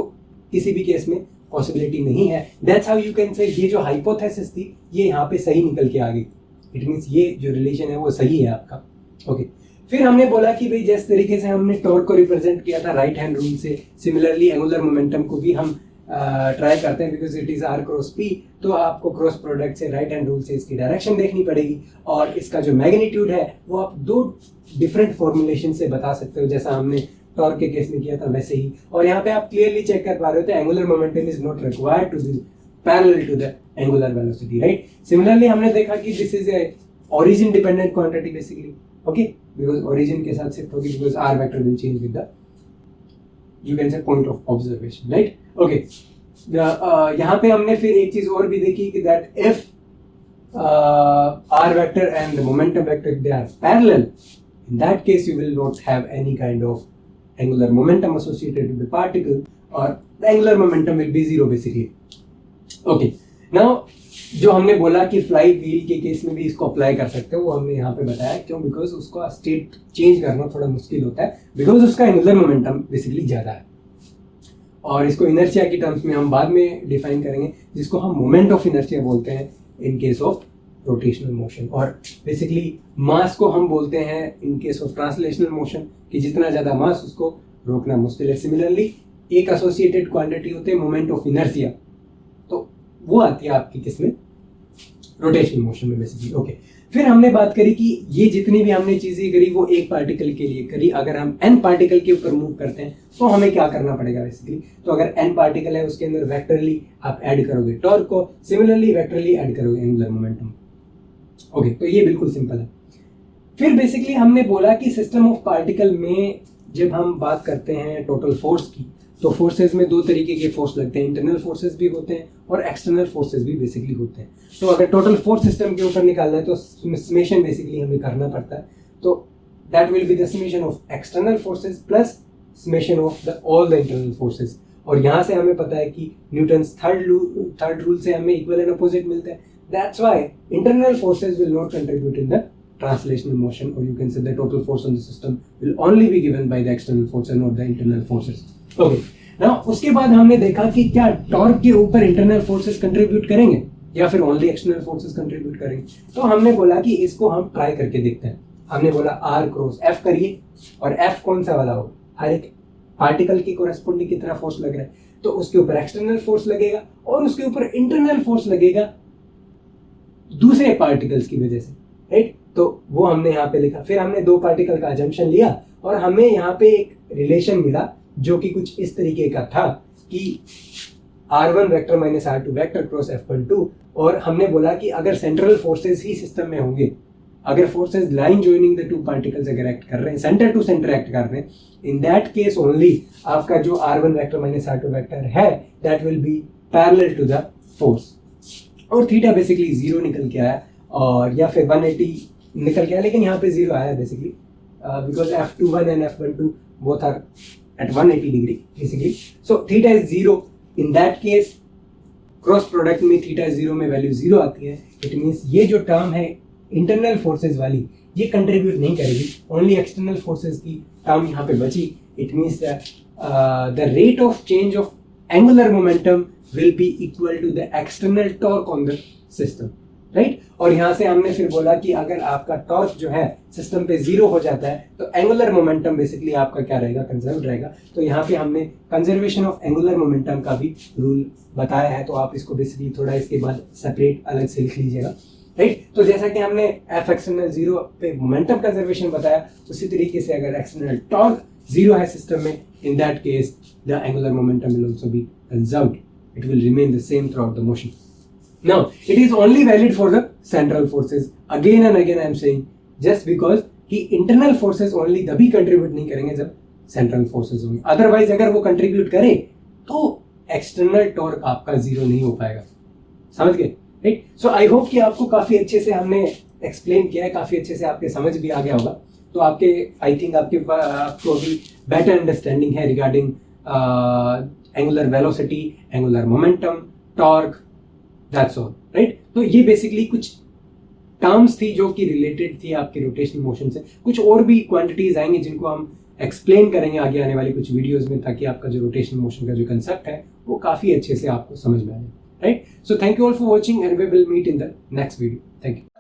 किसी भी केस में पॉसिबिलिटी नहीं है। दैट्स हाउ यू कैन से ये जो हाइपोथेसिस थी ये यहाँ पे सही निकल के आ गई, इट मींस ये जो रिलेशन है वो सही है आपका। ओके फिर हमने बोला कि भाई जिस तरीके से हमने टॉर्क को रिप्रेजेंट किया था राइट हैंड रूल से, सिमिलरली एंगुलर मोमेंटम को भी हम ट्राई करते हैं because it is r cross p, तो आपको क्रॉस प्रोडक्ट से राइट हैंड रूल से इसकी डायरेक्शन देखनी पड़ेगी और इसका जो मैग्नीट्यूड है वो आप दो डिफरेंट फॉर्मुलेशन से बता सकते हो, जैसा हमने टॉर्क के केस में किया था वैसे ही। और यहाँ पे आप क्लियरली चेक कर पा रहे हो angular momentum is not required to be parallel to the angular velocity, right. Similarly हमने देखा कि this is a origin dependent quantity basically, okay, because origin के साथ शिफ्ट होगी because r vector will change with the, you can say, point of observation, right? Okay, यहाँ पे हमने फिर एक चीज और भी देखी कि that if r vector and the momentum vector they are parallel, in that case you will not have any kind of angular momentum associated with the particle, or the angular momentum will be zero basically. Okay, now जो हमने बोला कि फ्लाई व्हील के केस में भी इसको अप्लाई कर सकते हो वो हमने यहाँ पे बताया, क्यों? बिकॉज उसका स्टेट चेंज करना थोड़ा मुश्किल होता है बिकॉज उसका एंगुलर मोमेंटम बेसिकली ज्यादा है। और इसको इनर्शिया की टर्म्स में हम बाद में डिफाइन करेंगे, जिसको हम मोमेंट ऑफ इनर्शिया बोलते हैं इन केस ऑफ रोटेशनल मोशन। और बेसिकली मास को हम बोलते हैं इन केस ऑफ ट्रांसलेशनल मोशन कि जितना ज्यादा मास उसको रोकना मुश्किल है। सिमिलरली एक एसोसिएटेड क्वांटिटी होते हैं मोमेंट ऑफ इनर्शिया, तो वो आती है आपकी किसमें, रोटेशनल मोशन में बेसिकली। ओके फिर हमने बात करी कि ये जितनी भी हमने चीजें करी वो एक पार्टिकल के लिए करी, अगर हम n पार्टिकल के ऊपर मूव करते हैं तो हमें क्या करना पड़ेगा बेसिकली। तो अगर n पार्टिकल है उसके अंदर वेक्टरली आप ऐड करोगे टॉर्क को, सिमिलरली वेक्टरली ऐड करोगे एंगुलर मोमेंटम। ओके तो ये बिल्कुल सिंपल है। फिर बेसिकली हमने बोला कि सिस्टम ऑफ पार्टिकल में जब हम बात करते हैं टोटल फोर्स की, तो फोर्सेस में दो तरीके के फोर्स लगते हैं, इंटरनल फोर्सेस भी होते हैं और एक्सटर्नल फोर्सेस भी बेसिकली होते हैं। तो अगर टोटल फोर्स सिस्टम के ऊपर निकालना है तो समेशन बेसिकली हमें करना पड़ता है, तो that will be the summation of external forces plus summation of the all the internal forces. और यहाँ से हमें पता है कि न्यूटन्स थर्ड रूल से हमें इक्वल एंड अपोजिट मिलता है। That's why internal forces will not contribute in the translational motion, or you can say the total force on the system will only be given by the external force and not the internal forces. Okay, now उसके बाद हमने देखा कि क्या टॉर्क के ऊपर इंटरनल फोर्सेस कंट्रीब्यूट करेंगे या फिर ओनली एक्सटर्नल फोर्सेस कंट्रीब्यूट करेंगे। तो हमने बोला कि इसको हम ट्राई करके देखते हैं। हमने बोला r क्रॉस f करिए और f कौन सा वाला हो, हर एक पार्टिकल की कोरेस्पोंडिंग कितना फोर्स लग रहा है, तो उसके ऊपर एक्सटर्नल फोर्स लगेगा और उसके ऊपर इंटरनल फोर्स लगेगा दूसरे पार्टिकल्स की वजह से, राइट। तो वो हमने यहाँ पे लिखा। फिर हमने दो पार्टिकल का अजम्पशन लिया और हमें यहाँ पे एक रिलेशन मिला जो कि कुछ इस तरीके का था कि r1 vector minus r2 vector cross f12, और हमने बोला कि अगर सेंट्रल फोर्सेस ही सिस्टम में होंगे, अगर forces line joining the two particles अगर एक्ट कर रहे हैं, सेंटर टू सेंटर एक्ट कर रहे हैं, इन दैट केस ओनली आपका जो r1 vector minus r2 vector है that will be parallel to the force. और थीटा बेसिकली 0 निकल के आया, और या फिर 180 निकल गया, लेकिन यहाँ पे 0 आया basically because f21 and f12 both are at 180 degree basically. So theta is 0, in that case cross product में थीटा 0 में वैल्यू 0 आती है। इट मीन्स ये जो टर्म है इंटरनल फोर्सेज वाली ये कंट्रीब्यूट नहीं करेगी, ओनली एक्सटर्नल फोर्सेज की टर्म यहाँ पे बची। It means the rate of change of angular momentum will be equal to the external torque on the system, right. और यहाँ से हमने फिर बोला कि अगर आपका टॉर्क जो है सिस्टम पे 0 हो जाता है तो एंगुलर मोमेंटम बेसिकली आपका क्या रहेगा, कंजर्व रहेगा। तो यहाँ पे हमने कंजर्वेशन ऑफ एंगुलर मोमेंटम का भी रूल बताया है, तो आप इसको बेसिकली थोड़ा इसके बाद सेपरेट अलग से लिख लीजिएगा, राइट। तो जैसा कि हमने एफ एक्सटर्नल 0 पे मोमेंटम कंजर्वेशन बताया, उसी तरीके से अगर एक्सटर्नल टॉर्क 0 है सिस्टम में, इन that case the angular momentum will also B conserved, it will remain the same throughout the motion. Now, it is only valid for the central forces. Again and again I am saying, just because कि इंटरनल फोर्सेस ओनली तभी कंट्रीब्यूट नहीं करेंगे जब सेंट्रल फोर्सेस होंगे, अदरवाइज अगर वो कंट्रीब्यूट करे तो एक्सटर्नल टॉर्क आपका जीरो नहीं हो पाएगा। समझ गए, राइट? सो आई होप कि आपको काफी अच्छे से हमने एक्सप्लेन किया है, काफी अच्छे से आपके समझ भी आ गया होगा। तो आपके आई थिंक आपको अभी बेटर अंडरस्टैंडिंग है regarding angular velocity, angular momentum, torque, that's all, right? तो ये बेसिकली कुछ टर्म्स थी जो कि रिलेटेड थी आपके रोटेशनल मोशन से। कुछ और भी क्वांटिटीज आएंगी जिनको हम एक्सप्लेन करेंगे आगे आने वाली कुछ वीडियोस में, ताकि आपका जो रोटेशनल मोशन का जो कंसेप्ट है वो काफी अच्छे से आपको समझ में आए, right? So thank you all for watching and we will meet in the next video. Thank you.